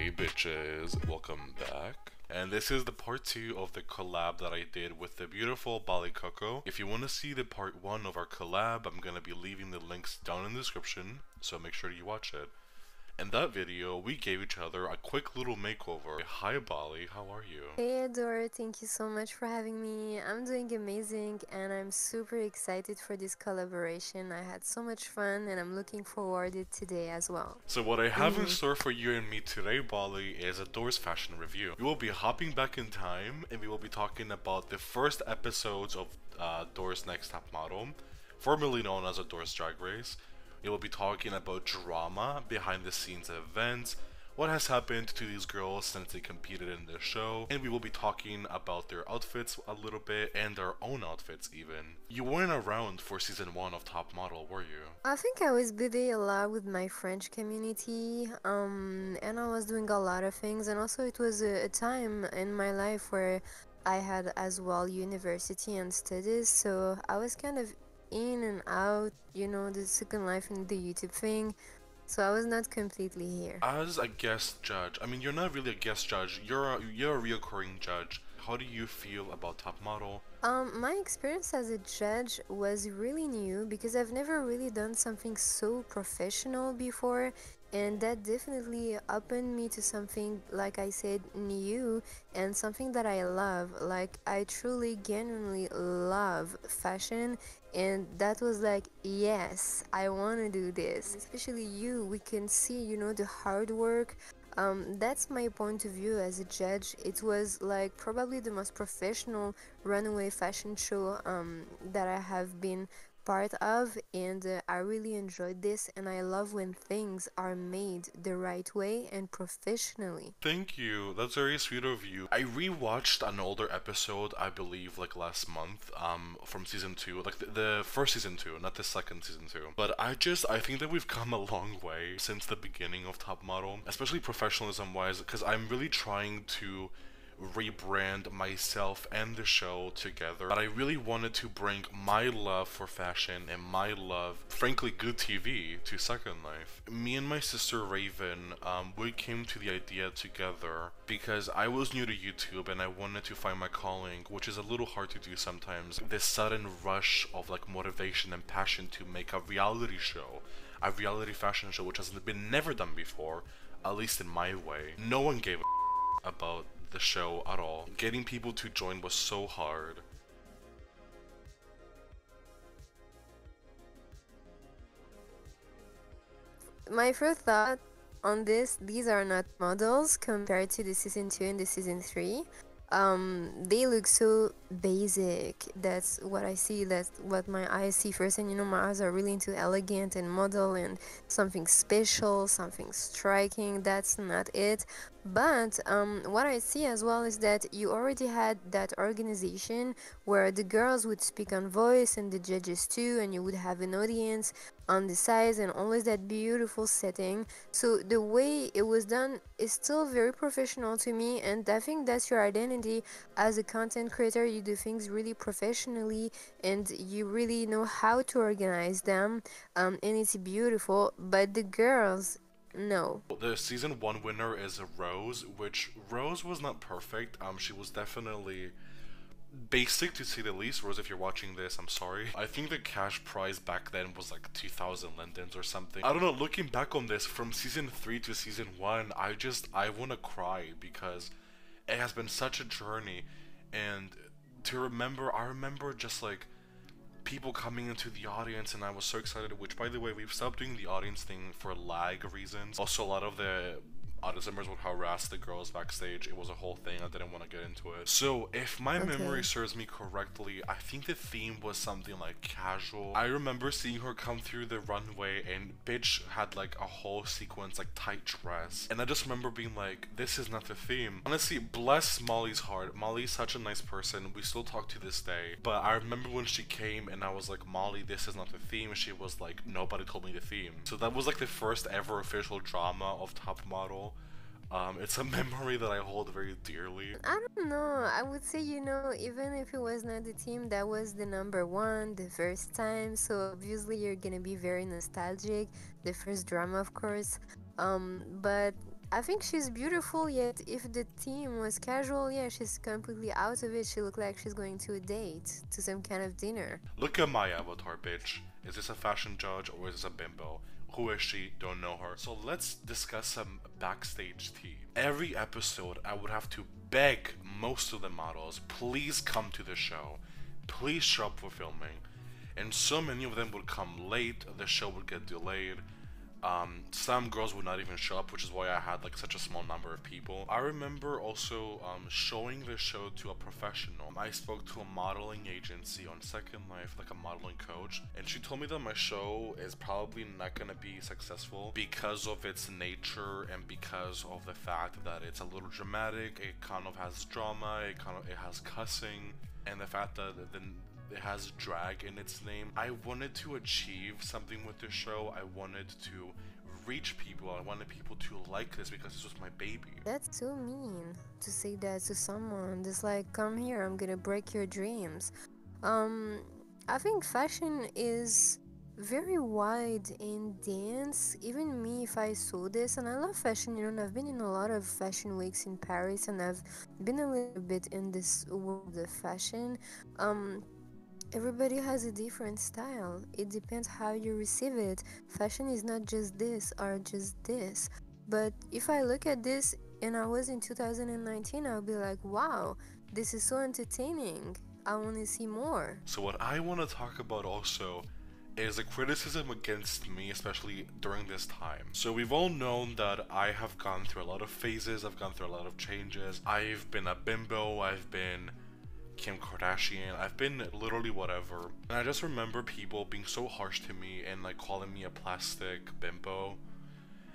Hey bitches, welcome back. And this is the part 2 of the collab that I did with the beautiful BOLLY COCO. If you want to see the part 1 of our collab, I'm going to be leaving the links down in the description, so make sure you watch it. In that video, we gave each other a quick little makeover. Hi BOLLY, how are you? Hey Adore, thank you so much for having me. I'm doing amazing and I'm super excited for this collaboration. I had so much fun and I'm looking forward to today as well. So what I have in store for you and me today, BOLLY, is Adore's fashion review. We will be hopping back in time and we will be talking about the first episodes of Adore's Next Top Model, formerly known as Adore's Drag Race. We will be talking about drama, behind the scenes events, what has happened to these girls since they competed in the show, and we will be talking about their outfits a little bit and their own outfits even. You weren't around for season 1 of Top Model, were you? I think I was busy a lot with my French community, and I was doing a lot of things, and also it was a time in my life where I had as well university and studies, so I was kind of in and out, the second life in the YouTube thing, so I was not completely here. As a guest judge, I mean, you're not really a guest judge, you're a reoccurring judge. How do you feel about Top Model? My experience as a judge was really new because I've never really done something so professional before, and that definitely opened me to something, like I said, new and something that I love. Like, I truly, genuinely love fashion, and that was like, yes, I want to do this. Especially you, we can see, the hard work. That's my point of view as a judge. It was like probably the most professional runaway fashion show that I have been part of, and I really enjoyed this, and I love when things are made the right way and professionally. Thank you. That's very sweet of you. I rewatched an older episode, I believe, like last month, from season 2, like the first season 2, not the second season 2. But I think that we've come a long way since the beginning of Top Model, especially professionalism wise, because I'm really trying to rebrand myself and the show together. But I really wanted to bring my love for fashion and my love, frankly, good TV to Second Life. Me and my sister Raven, we came to the idea together because I was new to YouTube and I wanted to find my calling, which is a little hard to do sometimes. This sudden rush of like motivation and passion to make a reality show, a reality fashion show, which has been never done before, at least in my way. No one gave a about the show at all. Getting people to join was so hard. My first thought on this, these are not models compared to the season 2 and the season 3. They look so basic. That's what I see, that's what my eyes see first, and my eyes are really into elegant and model and something special, something striking. That's not it. But what I see as well is that you already had that organization where the girls would speak on voice and the judges too, and you would have an audience on the sides and always that beautiful setting. So the way it was done is still very professional to me, and I think that's your identity as a content creator. You do things really professionally and you really know how to organize them, and it's beautiful. But the girls, no. The season 1 winner is Rose, which Rose was not perfect. She was definitely basic to say the least. Rose, if you're watching this, I'm sorry. I think the cash prize back then was like 2,000 lindens or something. I don't know, looking back on this from season 3 to season 1, I want to cry because it has been such a journey. And I remember just like people coming into the audience, and I was so excited, which by the way, we've stopped doing the audience thing for lag reasons. Also, a lot of the audience members would harass the girls backstage. It was a whole thing. I didn't want to get into it. So if my memory serves me correctly, I think the theme was something like casual. I remember seeing her come through the runway and bitch had like a whole sequence, like tight dress, and I just remember being like, this is not the theme. Honestly, bless Molly's heart. Molly's such a nice person. We still talk to this day. But I remember when she came and I was like, Molly, this is not the theme. She was like, nobody told me the theme. So that was like the first ever official drama of Top Model. It's a memory that I hold very dearly. I don't know. I would say, even if it was not the team, that was the number one, the first time. So obviously you're gonna be very nostalgic. The first drama, of course. But I think she's beautiful, yet if the theme was casual, yeah, she's completely out of it. She looked like she's going to a date, to some kind of dinner. Look at my avatar, bitch. Is this a fashion judge or is this a bimbo? Who is she? Don't know her. So let's discuss some backstage tea. Every episode, I would have to beg most of the models, please come to the show. Please show up for filming. And so many of them would come late, the show would get delayed. Some girls would not even show up, which is why I had like such a small number of people. I remember also showing the show to a professional. I spoke to a modeling agency on Second Life, like a modeling coach, and she told me that my show is probably not gonna be successful because of its nature and because of the fact that it's a little dramatic. It kind of has drama. It has cussing, and the fact that it has drag in its name. I wanted to achieve something with this show. I wanted to reach people. I wanted people to like this because this was my baby. That's so mean to say that to someone. Just like, come here, I'm gonna break your dreams. I think fashion is very wide in dance. Even me, if I saw this, and I love fashion, you know, and I've been in a lot of fashion weeks in Paris, and I've been a little bit in this world of fashion. Everybody has a different style. It depends how you receive it. Fashion is not just this or just this. But if I look at this and I was in 2019, I'll be like, wow, this is so entertaining. I want to see more. So what I want to talk about also is a criticism against me, especially during this time. So we've all known that I have gone through a lot of phases, I've gone through a lot of changes. I've been a bimbo, I've been Kim Kardashian, I've been literally whatever. And I just remember people being so harsh to me and like calling me a plastic bimbo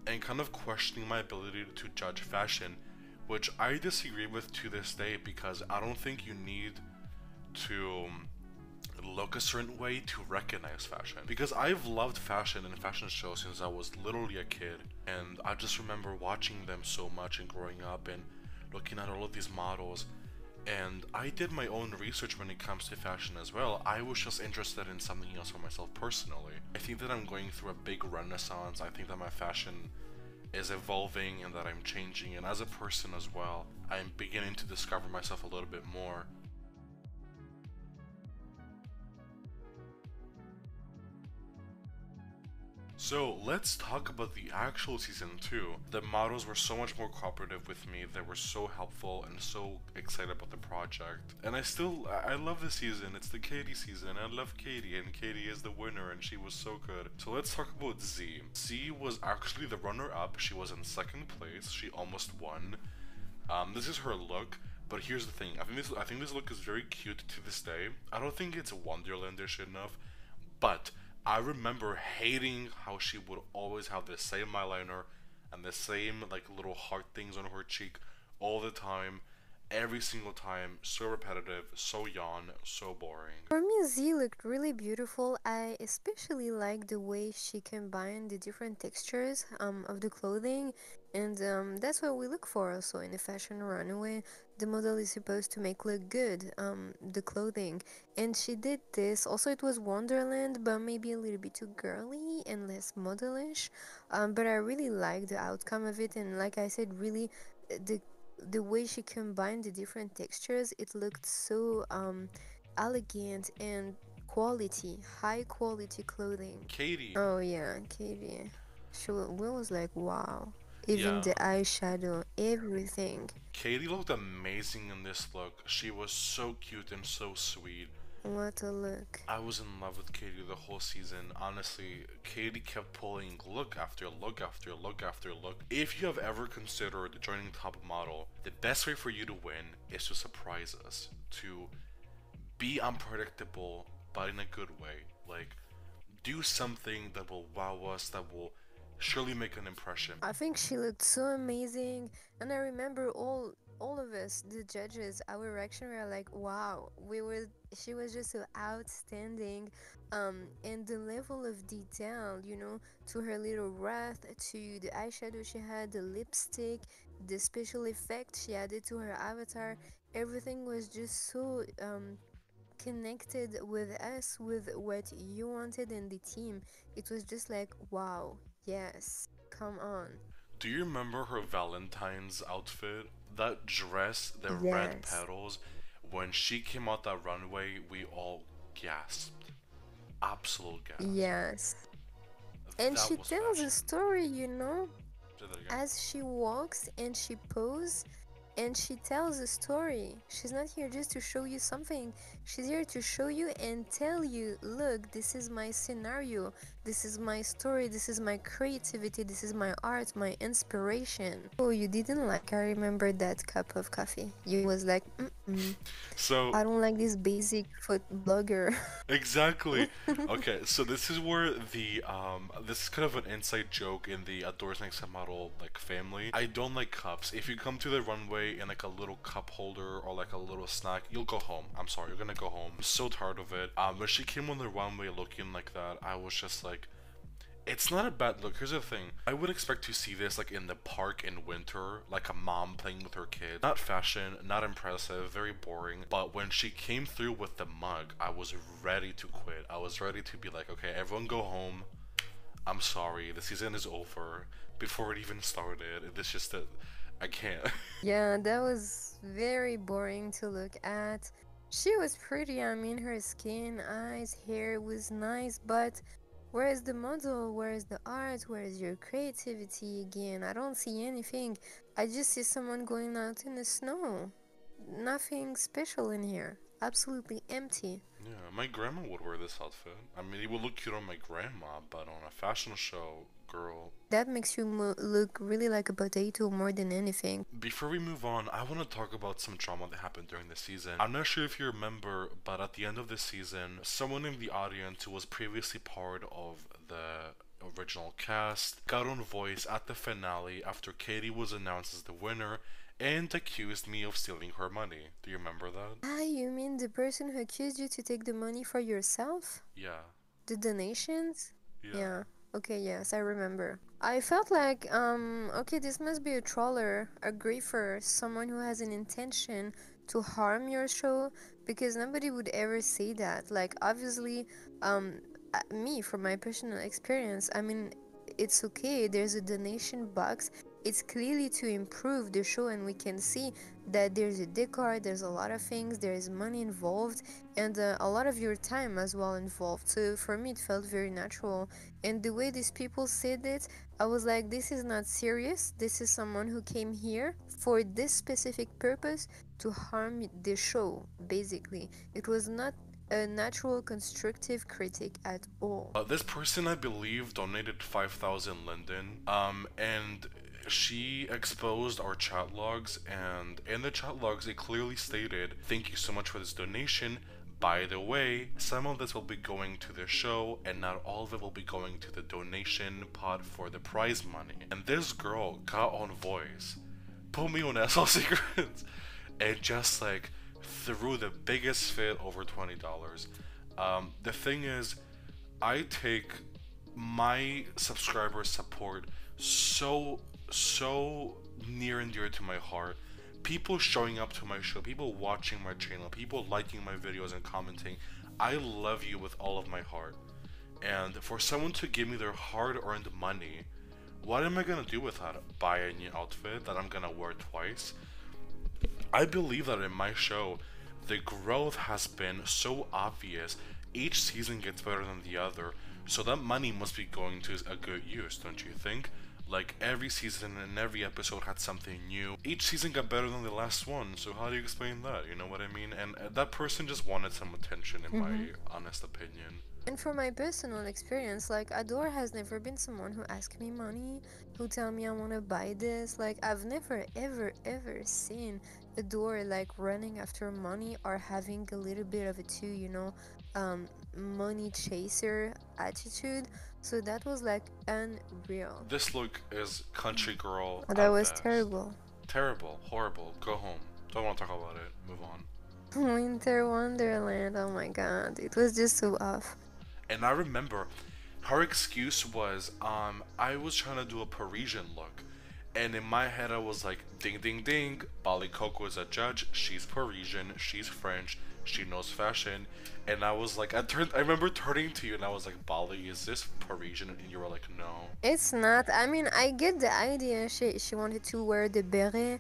and kind of questioning my ability to judge fashion, which I disagree with to this day because I don't think you need to look a certain way to recognize fashion. Because I've loved fashion and fashion shows since I was literally a kid, and I just remember watching them so much and growing up and looking at all of these models. And I did my own research when it comes to fashion as well. I was just interested in something else for myself personally. I think that I'm going through a big renaissance. I think that my fashion is evolving and that I'm changing, and as a person as well, I'm beginning to discover myself a little bit more. So let's talk about the actual season 2. The models were so much more cooperative with me, they were so helpful and so excited about the project. And I love the season, it's the Katie season, I love Katie, and Katie is the winner and she was so good. So let's talk about Z. Z was actually the runner-up, she was in second place, she almost won. This is her look. But here's the thing, I think this look is very cute to this day. I don't think it's Wonderlandish enough, but I remember hating how she would always have the same eyeliner and the same like little heart things on her cheek all the time, every single time, so repetitive, so yawn, so boring. For me, Z looked really beautiful. I especially like the way she combined the different textures of the clothing, and that's what we look for also in a fashion runway. The model is supposed to make look good, the clothing, and she did this. Also, it was Wonderland, but maybe a little bit too girly and less modelish. But I really like the outcome of it, and like I said, really, the way she combined the different textures, it looked so elegant and high quality clothing. Katie. Oh yeah, Katie. We was like, wow. Even Yeah. the eyeshadow, everything. Katie looked amazing in this look. She was so cute and so sweet. What a look. I was in love with Katie the whole season. Honestly, Katie kept pulling look after look after look after look. If you have ever considered joining Top Model, the best way for you to win is to surprise us. To be unpredictable, but in a good way. Like, do something that will wow us, that will surely make an impression. I think she looked so amazing, and I remember all of us, the judges, our reaction were like, wow, she was just so outstanding, and the level of detail, you know, to her little wreath, to the eyeshadow she had, the lipstick, the special effect she added to her avatar, everything was just so connected with us, with what you wanted in the team. It was just like, wow, yes, come on. Do you remember her Valentine's outfit? That dress, the red Yes. petals. When she came out that runway, we all gasped. Absolute gasp. Yes. And That she was tells a fashion. story, you know, Say that again. as she walks and she poses and she tells a story. She's not here just to show you something. She's here to show you and tell you, look, this is my scenario, this is my story, this is my creativity, this is my art, my inspiration. Oh, you didn't like, I remember that cup of coffee. You was like, So I don't like this basic food blogger. exactly. Okay, so this is where this is kind of an inside joke in the Adore Model like family. I don't like cups. If you come to the runway in like a little cup holder or like a little snack, you'll go home. I'm sorry, you're gonna go home. I'm so tired of it. When she came on the runway looking like that, I was just like, it's not a bad look. Here's the thing. I would expect to see this like in the park in winter, like a mom playing with her kid. Not fashion, not impressive, very boring. But when she came through with the mug, I was ready to quit. I was ready to be like, okay, everyone go home. I'm sorry, the season is over. Before it even started, it's just that I can't. Yeah, that was very boring to look at. She was pretty, I mean, her skin, eyes, hair was nice, but where is the model? Where is the art? Where is your creativity again? I don't see anything. I just see someone going out in the snow. Nothing special in here. Absolutely empty. Yeah, my grandma would wear this outfit. I mean, it would look cute on my grandma, but on a fashion show, girl. That makes you look really like a potato more than anything. Before we move on, I want to talk about some drama that happened during the season. I'm not sure if you remember, but at the end of the season, someone in the audience who was previously part of the original cast got on Voice at the finale after Katie was announced as the winner and accused me of stealing her money. Do you remember that? Ah, you mean the person who accused you to take the money for yourself? Yeah. The donations? Yeah. Yeah. Okay, yes, I remember. I felt like, okay, this must be a troller, a griefer, someone who has an intention to harm your show, because nobody would ever say that. Like, obviously, me, from my personal experience, I mean, it's okay, there's a donation box. It's clearly to improve the show, and we can see that there's a decor, there's a lot of things, there is money involved, and a lot of your time as well involved. So for me, it felt very natural. And the way these people said it, I was like, this is not serious. This is someone who came here for this specific purpose to harm the show, basically. It was not a natural constructive critic at all. This person, I believe, donated 5,000 linden. And she exposed our chat logs, and in the chat logs, it clearly stated, "Thank you so much for this donation. By the way, some of this will be going to the show, and not all of it will be going to the donation pot for the prize money." And this girl got on Voice, put me on SL Secrets, and just like threw the biggest fit over $20. The thing is, I take my subscriber support so near and dear to my heart. People showing up to my show, people watching my channel, people liking my videos and commenting. I love you with all of my heart. And for someone to give me their hard-earned money, what am I gonna do with that? Buy a new outfit that I'm gonna wear twice? I believe that in my show, the growth has been so obvious. Each season gets better than the other, so that money must be going to a good use, don't you think? Like, every season and every episode had something new. Each season got better than the last one, so how do you explain that? You know what I mean? And that person just wanted some attention, in my honest opinion. And from my personal experience, like, Adore has never been someone who asked me money, who tell me I want to buy this. Like, I've never ever seen Adore like running after money or having a little bit of a money chaser attitude. So that was like unreal. This look is country girl That at was best. terrible. Terrible, horrible. Go home. Don't want to talk about it. Move on. Winter Wonderland, oh my god, it was just so off. And I remember her excuse was, I was trying to do a Parisian look. And in my head, I was like, ding, ding, ding. BOLLY COCO is a judge. She's Parisian. She's French. she knows fashion. And I was like, I remember turning to you and I was like, Bali, is this Parisian? And you were like, no. It's not. I mean, I get the idea. She wanted to wear the beret,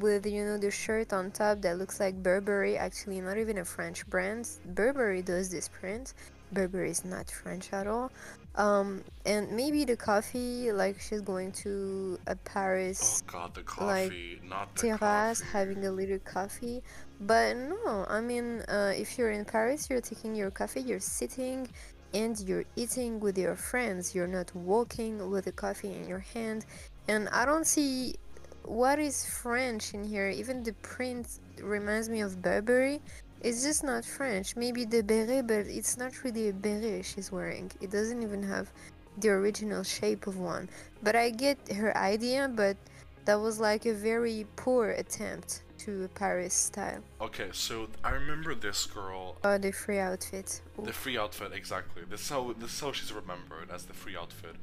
with the shirt on top that looks like Burberry. Actually, not even a French brand. Burberry does this print. Burberry is not French at all. And maybe the coffee, like she's going to a Oh Paris, god, the like coffee, not the terrace, coffee. having a little coffee. But no, I mean, if you're in Paris, you're taking your coffee, you're sitting and you're eating with your friends. You're not walking with a coffee in your hand. And I don't see what is French in here. Even the print reminds me of Burberry. It's just not French. Maybe the beret, but it's not really a beret she's wearing. It doesn't even have the original shape of one. But I get her idea, but that was like a very poor attempt to Paris style. Okay, so I remember this girl. The free outfit. The Oof. free outfit, exactly. This is how she's remembered, as the free outfit.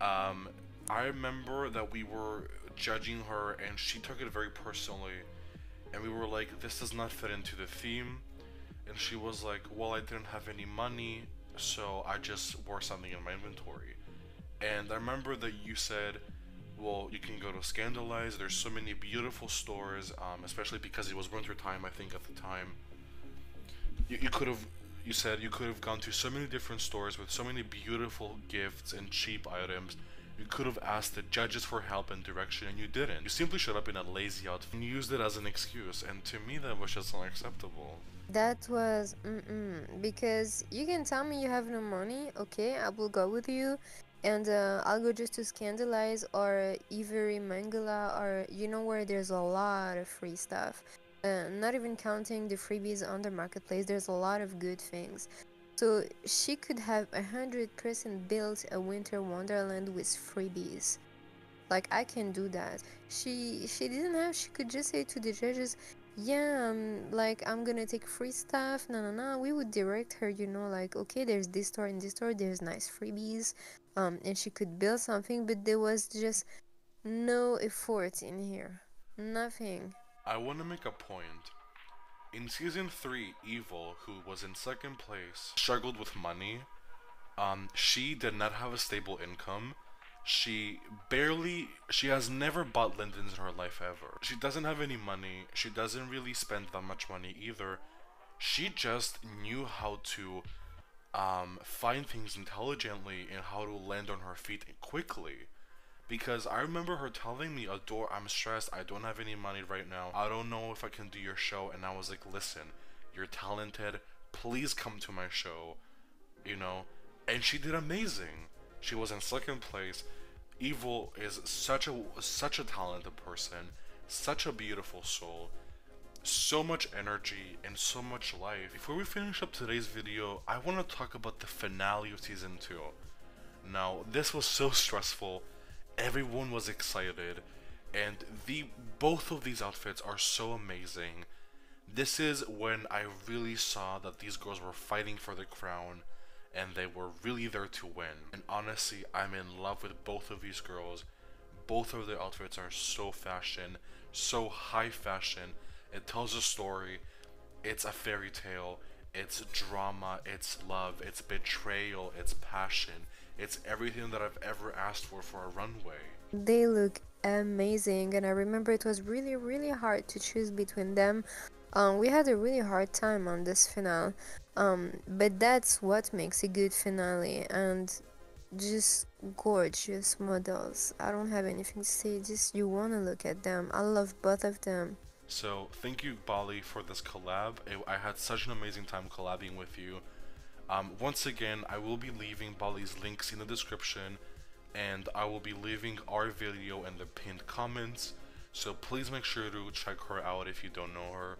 Um, I remember that we were judging her, and she took it very personally, and we were like, "This does not fit into the theme," and she was like, "Well, I didn't have any money, so I just wore something in my inventory." And I remember that you said, well, you can go to Scandalize. There's so many beautiful stores, especially because it was winter time. I think at the time, you could have. You said you could have gone to so many different stores with so many beautiful gifts and cheap items. You could have asked the judges for help and direction, and you didn't. You simply showed up in a lazy outfit and used it as an excuse. And to me, that was just unacceptable. That was because you can tell me you have no money, okay, I will go with you, and I'll go just to Scandalize or Ivory Mangala, or where there's a lot of free stuff. Not even counting the freebies on the marketplace, there's a lot of good things. So she could have 100% built a winter wonderland with freebies. Like I can do that. She didn't have. She could just say to the judges, "Yeah, like I'm gonna take free stuff." No, no, no. We would direct her. Like okay, there's this store and this store. There's nice freebies. And she could build something, but there was just no effort in here. Nothing. I want to make a point. In season 3, Evil, who was in second place, struggled with money. She did not have a stable income. She has never bought Lindens in her life ever. She doesn't have any money. She doesn't really spend that much money either. She just knew how to find things intelligently and how to land on her feet quickly. Because I remember her telling me, Adore, I'm stressed, I don't have any money right now, I don't know if I can do your show, and I was like, listen, you're talented, please come to my show, and she did amazing. She was in second place. Evil is such a talented person, such a beautiful soul, so much energy and so much life. Before we finish up today's video, I want to talk about the finale of season 2. Now, this was so stressful. Everyone was excited, and both of these outfits are so amazing. This is when I really saw that these girls were fighting for the crown, and they were really there to win. And honestly, I'm in love with both of these girls. Both of their outfits are so fashion, so high fashion. It tells a story. It's a fairy tale. It's drama. It's love. It's betrayal. It's passion. It's everything that I've ever asked for a runway. They look amazing, and I remember it was really, really hard to choose between them. We had a really hard time on this finale, but that's what makes a good finale, and just gorgeous models. I don't have anything to say, just you want to look at them. I love both of them. So thank you, BOLLY, for this collab. I had such an amazing time collabing with you. Once again, I will be leaving BOLLY's links in the description, and I will be leaving our video in the pinned comments, so please make sure to check her out if you don't know her.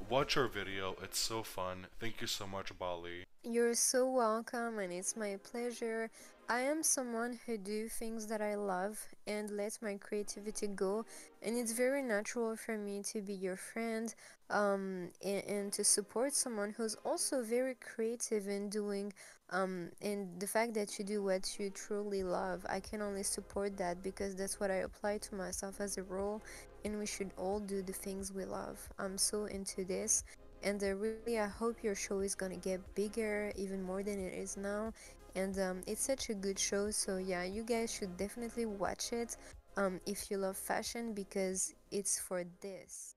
Watch our video, it's so fun. Thank you so much, BOLLY. You're so welcome, and it's my pleasure. I am someone who do things that I love and let my creativity go, and it's very natural for me to be your friend, and to support someone who's also very creative in doing, and the fact that you do what you truly love. I can only support that because that's what I apply to myself as a role, and we should all do the things we love. I'm so into this, and really I hope your show is gonna get bigger even more than it is now. And it's such a good show, so yeah, you guys should definitely watch it if you love fashion, because it's for this.